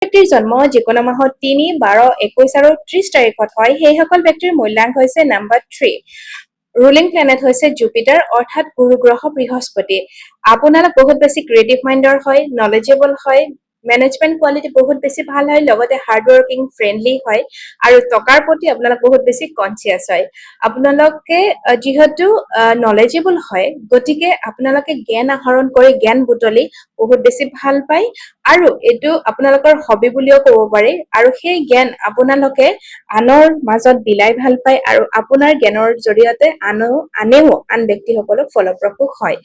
ব্যক্তিৰ জন্ম যিকোনো মাহত ৩, ১২, ২১ আৰু ৩০ তাৰিখত হয় সেইসকল ব্যক্তিৰ মূল্যাংক হৈছে নাম্বাৰ 3। ৰুলিং প্লেনেট হৈছে জুপিটাৰ অৰ্থাৎ গুৰু গ্ৰহ বৃহস্পতি। আপোনালোক বহুত বেছি ক্ৰিয়েটিভ মাইণ্ডৰ হয়, নলেজেবল হয়, মেনেজমেণ্ট কোৱালিটি বহুত বেছি ভাল হয়, লগতে হাৰ্ড ৱৰ্কিং, ফ্ৰেণ্ডলি হয় আৰু টকাৰ প্ৰতি আপোনালোক বহুত বেছি কনচিয়াছ হয়। আপোনালোকে যিহেতু নলেজেবল হয়, গতিকে আপোনালোকে জ্ঞান আহৰণ কৰি জ্ঞান বুটলি বহুত বেছি ভাল পায় আৰু এইটো আপোনালোকৰ হবি বুলিও ক'ব পাৰি আৰু সেই জ্ঞান আপোনালোকে আনৰ মাজত বিলাই ভাল পায় আৰু আপোনাৰ জ্ঞানৰ জৰিয়তে আনেও আন ব্যক্তিসকলক ফলপ্ৰসূ হয়।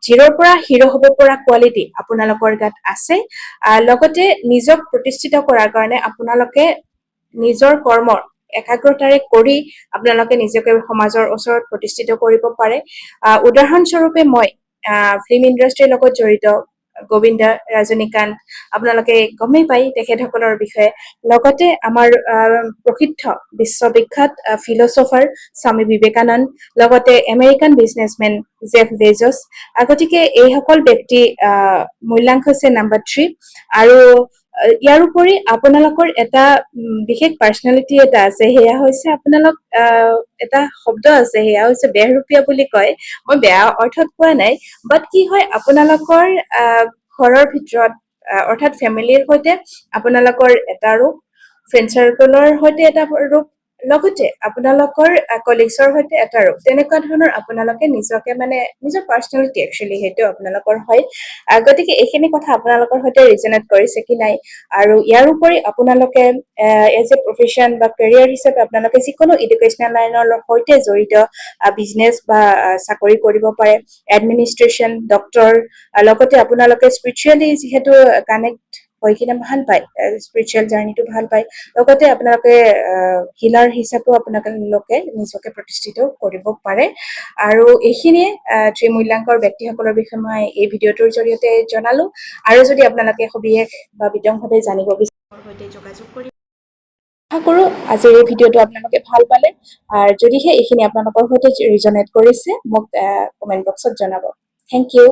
জিৰ'ৰ পৰা হিৰ' হ'ব পৰা কোৱালিটি আপোনালোকৰ গাত আছে। লগতে নিজক প্ৰতিষ্ঠিত কৰাৰ কাৰণে আপোনালোকে নিজৰ কৰ্মৰ একাগ্ৰতাৰে কৰি আপোনালোকে নিজকে সমাজৰ ওচৰত প্ৰতিষ্ঠিত কৰিব পাৰে। উদাহৰণস্বৰূপে মই ফিল্ম ইণ্ডাষ্ট্ৰীৰ লগত জড়িত গোবিন্দা, ৰজনীকান্ত, আপোনালোকে গমেই পায় তেখেতসকলৰ বিষয়ে। লগতে আমাৰ প্ৰসিদ্ধ বিশ্ববিখ্যাত ফিলচফাৰ স্বামী বিবেকানন্দ, লগতে আমেৰিকান বিজনেছমেন জেফ বেজছ। গতিকে এইসকল ব্যক্তি মূল্যাংক হৈছে নাম্বাৰ 3 আৰু ইয়াৰ উপৰি আপোনালোকৰ এটা বিশেষ পাৰ্চনেলিটি এটা আছে, সেয়া হৈছে আপোনালোক এটা শব্দ আছে, সেয়া হৈছে বেহৰূপীয়া বুলি কয়। মই বেয়া অৰ্থত কোৱা নাই, বাট কি হয় আপোনালোকৰ ঘৰৰ ভিতৰত অৰ্থাৎ ফেমিলিৰ সৈতে আপোনালোকৰ এটা ৰূপ, ফ্ৰেণ্ড চাৰ্কলৰ সৈতে এটা ৰূপ, লগতে আপোনালোকৰ কলিগছৰ সৈতে এটা ৰূপ, তেনেকুৱা ধৰণৰ আপোনালোকে নিজকে মানে নিজৰ পাৰ্চনেলিটি একচুৱেলি সেইটো আপোনালোকৰ হয়। গতিকে এইখিনি কথা আপোনালোকৰ সৈতে ৰিজনেট কৰিছে কি নাই। আৰু ইয়াৰ উপৰি আপোনালোকে এজ এ প্ৰফেশ্যন বা কেৰিয়াৰ হিচাপে আপোনালোকে যিকোনো এডুকেশ্যনেল লাইনৰ সৈতে জড়িত বিজনেছ বা চাকৰি কৰিব পাৰে, এডমিনিষ্ট্ৰেশ্যন, ডক্তৰ, লগতে আপোনালোকে স্পিৰিচুৱেলি যিহেতু কানেক্ট হৈ কিনে ভাল পায়, স্পিৰিচুৱেল জাৰ্ণিটো ভাল পায়, লগতে আপোনালোকে হিলাৰ হিচাপেও আপোনালোকে নিজকে প্ৰতিষ্ঠিত কৰিব পাৰে। আৰু এইখিনিয়ে ত্ৰিমূল্যাংকৰ ব্যক্তিসকলৰ বিষয়ে মই এই ভিডিঅ'টোৰ জৰিয়তে জনালো। আৰু যদি আপোনালোকে সবিশেষ বা বিতংভাৱে জানিব বিচাৰে মোৰ সৈতে যোগাযোগ কৰিব। আশা কৰোঁ আজিৰ এই ভিডিঅ'টো আপোনালোকে ভাল পালে। আৰু যদিহে এইখিনি আপোনালোকৰ সৈতে ৰিজনেট কৰিছে মোক কমেণ্ট বক্সত জনাব। Thank U.